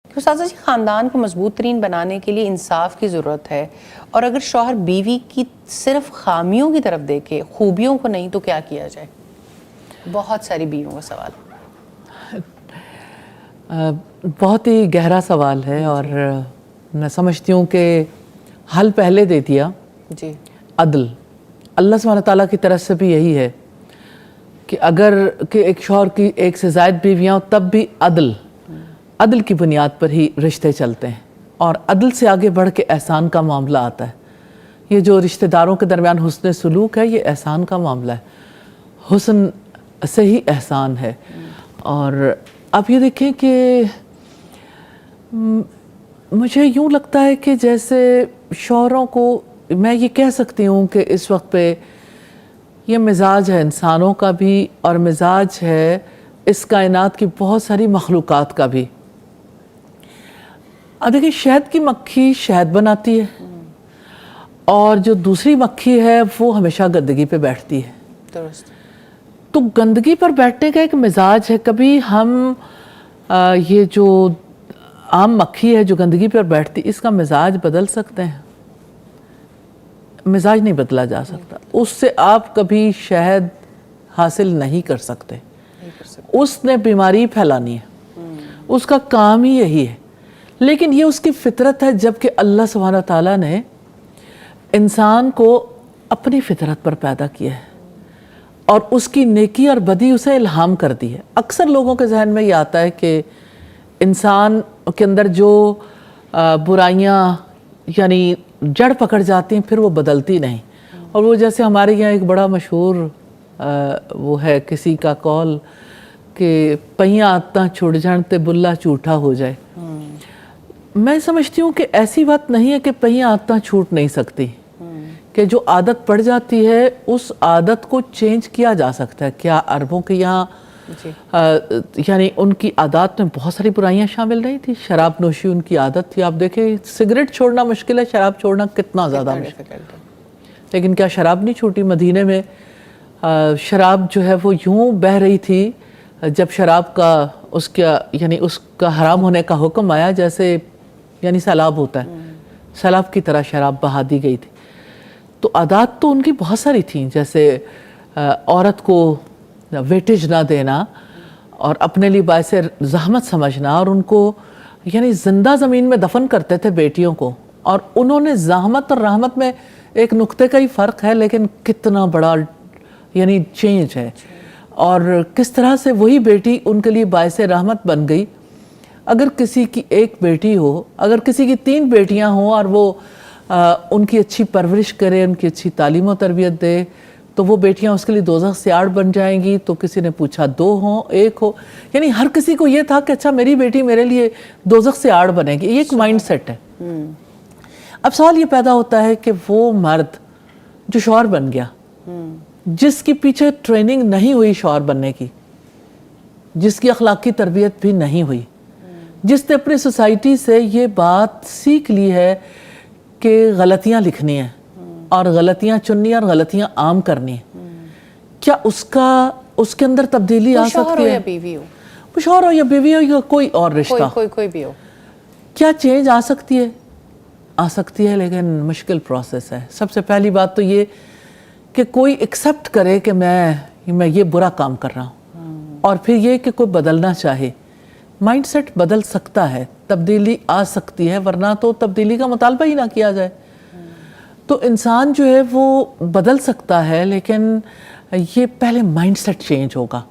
کہ استاذہ جی خاندان کو مضبوط ترین بنانے کے لیے انصاف کی ضرورت ہے، اور اگر شوہر بیوی کی صرف خامیوں کی طرف دیکھے، خوبیوں کو نہیں، تو کیا کیا جائے؟ بہت ساری بیویوں کا سوال. بہت ہی گہرا سوال ہے، اور میں سمجھتی ہوں کہ حل پہلے دے دیا. جی. عدل. اللہ سبحانہ تعالیٰ کی طرف سے بھی یہی ہے کہ اگر کہ ایک شوہر کی ایک سے زائد بیویاں ہوں تب بھی عدل کی بنیاد پر ہی رشتے چلتے ہیں، اور عدل سے آگے بڑھ کے احسان کا معاملہ آتا ہے. یہ جو رشتہ داروں کے درمیان حسن سلوک ہے، یہ احسان کا معاملہ ہے. حسن سے ہی احسان ہے. اور اب یہ دیکھیں کہ مجھے یوں لگتا ہے کہ جیسے شوہروں کو میں یہ کہہ سکتی ہوں کہ اس وقت پہ یہ مزاج ہے انسانوں کا بھی، اور مزاج ہے اس کائنات کی بہت ساری مخلوقات کا بھی. اب دیکھیں، شہد کی مکھی شہد بناتی ہے، اور جو دوسری مکھی ہے وہ ہمیشہ گندگی پہ بیٹھتی ہے. درست. تو گندگی پر بیٹھنے کا ایک مزاج ہے. کبھی ہم یہ جو عام مکھی ہے جو گندگی پر بیٹھتی، اس کا مزاج بدل سکتے ہیں؟ مزاج نہیں بدلا جا سکتا. اس سے آپ کبھی شہد حاصل نہیں کر سکتے. اس نے بیماری پھیلانی ہے، اس کا کام ہی یہی ہے. لیکن یہ اس کی فطرت ہے. جبکہ اللہ سبحانہ تعالیٰ نے انسان کو اپنی فطرت پر پیدا کیا ہے، اور اس کی نیکی اور بدی اسے الہام کر دی ہے. اکثر لوگوں کے ذہن میں یہ آتا ہے کہ انسان کے اندر جو برائیاں یعنی جڑ پکڑ جاتی ہیں، پھر وہ بدلتی نہیں. اور وہ جیسے ہمارے یہاں ایک بڑا مشہور وہ ہے کسی کا قول کہ پہیاں آتاں چھڑ جان تے بلا جھوٹا ہو جائے. میں سمجھتی ہوں کہ ایسی بات نہیں ہے کہ پہیاں آتاں چھوٹ نہیں سکتی، کہ جو عادت پڑ جاتی ہے اس عادت کو چینج کیا جا سکتا ہے. کیا عربوں کے یہاں یعنی ان کی عادات میں بہت ساری برائیاں شامل نہیں تھی؟ شراب نوشی ان کی عادت تھی. آپ دیکھیں سگریٹ چھوڑنا مشکل ہے، شراب چھوڑنا کتنا زیادہ مشکل ہے. لیکن کیا شراب نہیں چھوٹی؟ مدینے میں شراب جو ہے وہ یوں بہہ رہی تھی جب شراب کا اس کا حرام ہونے کا حکم آیا، جیسے یعنی سیلاب ہوتا ہے، سیلاب کی طرح شراب بہا دی گئی تھی. تو عادات تو ان کی بہت ساری تھیں، جیسے عورت کو ویٹیج نہ دینا، اور اپنے لیے باعث زحمت سمجھنا، اور ان کو یعنی زندہ زمین میں دفن کرتے تھے بیٹیوں کو. اور انہوں نے زحمت اور رحمت میں ایک نقطے کا ہی فرق ہے، لیکن کتنا بڑا یعنی چینج ہے. اور کس طرح سے وہی بیٹی ان کے لیے باعث رحمت بن گئی. اگر کسی کی ایک بیٹی ہو، اگر کسی کی 3 بیٹیاں ہوں، اور وہ ان کی اچھی پرورش کرے، ان کی اچھی تعلیم و تربیت دے، تو وہ بیٹیاں اس کے لیے دوزخ سے آڑ بن جائیں گی. تو کسی نے پوچھا 2 ہوں 1 ہو، یعنی ہر کسی کو یہ تھا کہ اچھا میری بیٹی میرے لیے دوزخ سے آڑ بنے گی. یہ ایک مائنڈ سیٹ ہے. اب سوال یہ پیدا ہوتا ہے کہ وہ مرد جو شوہر بن گیا، جس کی پیچھے ٹریننگ نہیں ہوئی شوہر بننے کی، جس کی اخلاقی تربیت بھی نہیں ہوئی، جس نے اپنی سوسائٹی سے یہ بات سیکھ لی ہے کہ غلطیاں لکھنی ہیں اور غلطیاں چننی اور غلطیاں عام کرنی ہیں، کیا اس کے اندر تبدیلی آ سکتی ہے؟ شوہر ہو یا بیوی ہو، وہ شوہر ہو یا بیوی ہو یا کوئی اور رشتہ، کوئی بھی ہو، کیا چینج آ سکتی ہے؟ آ سکتی ہے، لیکن مشکل پروسیس ہے. سب سے پہلی بات تو یہ کہ کوئی ایکسیپٹ کرے کہ میں یہ برا کام کر رہا ہوں، اور پھر یہ کہ کوئی بدلنا چاہے. مائنڈ سیٹ بدل سکتا ہے، تبدیلی آ سکتی ہے، ورنہ تو تبدیلی کا مطالبہ ہی نہ کیا جائے. تو انسان جو ہے وہ بدل سکتا ہے، لیکن یہ پہلے مائنڈ سیٹ چینج ہوگا.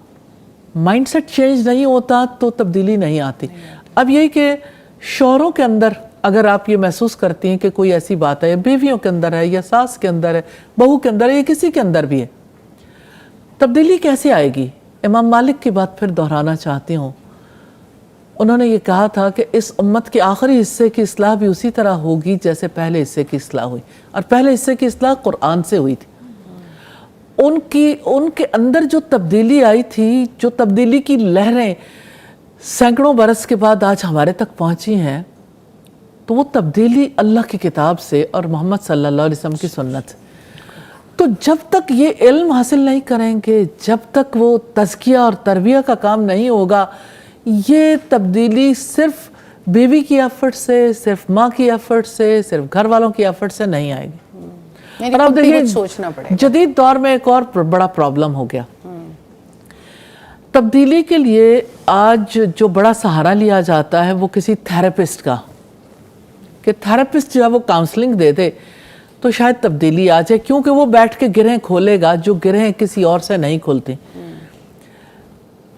مائنڈ سیٹ چینج نہیں ہوتا تو تبدیلی نہیں آتی. اب یہ کہ شوہروں کے اندر اگر آپ یہ محسوس کرتی ہیں کہ کوئی ایسی بات ہے، یا بیویوں کے اندر ہے، یا ساس کے اندر ہے، بہو کے اندر ہے، یا کسی کے اندر بھی ہے، تبدیلی کیسے آئے گی؟ امام مالک کی بات پھر دہرانا چاہتی ہوں. انہوں نے یہ کہا تھا کہ اس امت کے آخری حصے کی اصلاح بھی اسی طرح ہوگی جیسے پہلے حصے کی اصلاح ہوئی، اور پہلے حصے کی اصلاح قرآن سے ہوئی تھی. ان کے اندر جو تبدیلی آئی تھی، جو تبدیلی کی لہریں سینکڑوں برس کے بعد آج ہمارے تک پہنچی ہیں، تو وہ تبدیلی اللہ کی کتاب سے اور محمد صلی اللہ علیہ وسلم کی سنت. تو جب تک یہ علم حاصل نہیں کریں گے، جب تک وہ تزکیہ اور تربیہ کا کام نہیں ہوگا، یہ تبدیلی صرف بیوی کی ایفرٹ سے، صرف ماں کی ایفرٹ سے، صرف گھر والوں کی ایفرٹ سے نہیں آئے گی. اور اب دیکھیے سوچنا پڑے گا. جدید دور میں ایک اور بڑا پرابلم ہو گیا. تبدیلی کے لیے آج جو بڑا سہارا لیا جاتا ہے وہ کسی تھراپسٹ کا، کہ تھراپسٹ جو ہے وہ کاؤنسلنگ دے دے تو شاید تبدیلی آ جائے، کیونکہ وہ بیٹھ کے گرہیں کھولے گا جو گرہیں کسی اور سے نہیں کھولتی.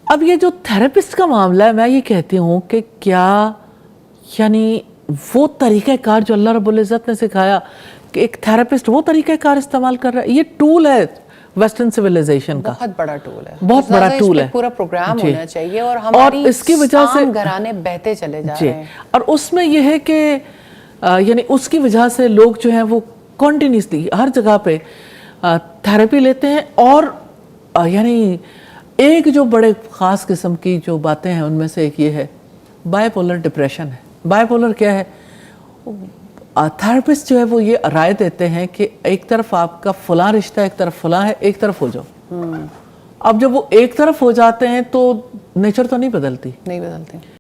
اب یہ جو تھراپسٹ کا معاملہ ہے، میں یہ کہتی ہوں کہ کیا یعنی وہ طریقہ کار جو اللہ رب العزت نے سکھایا کہ ایک تھراپسٹ وہ طریقہ کار استعمال کر رہا ہے، یہ ٹول ہے ویسٹرن سویلائزیشن کا، بہت بڑا ٹول ہے، بہت بڑا ٹول ہے. پورا پروگرام ہونا چاہیے اور ہماری اس کی وجہ سے گھرانے بہتے چلے جا رہے ہیں. اور اس میں یہ ہے کہ یعنی اس کی وجہ سے لوگ جو ہیں وہ کنٹینیوسلی ہر جگہ پہ تھراپی لیتے ہیں. اور یعنی ایک جو بڑے خاص قسم کی جو باتیں ہیں ان میں سے ایک یہ ہے بائی پولر ڈپریشن ہے. بائی پولر کیا ہے؟ تھراپسٹ جو ہے وہ یہ رائے دیتے ہیں کہ ایک طرف آپ کا فلاں رشتہ، ایک طرف فلاں ہے، ایک طرف ہو جاؤ. اب جب وہ ایک طرف ہو جاتے ہیں تو نیچر تو نہیں بدلتی.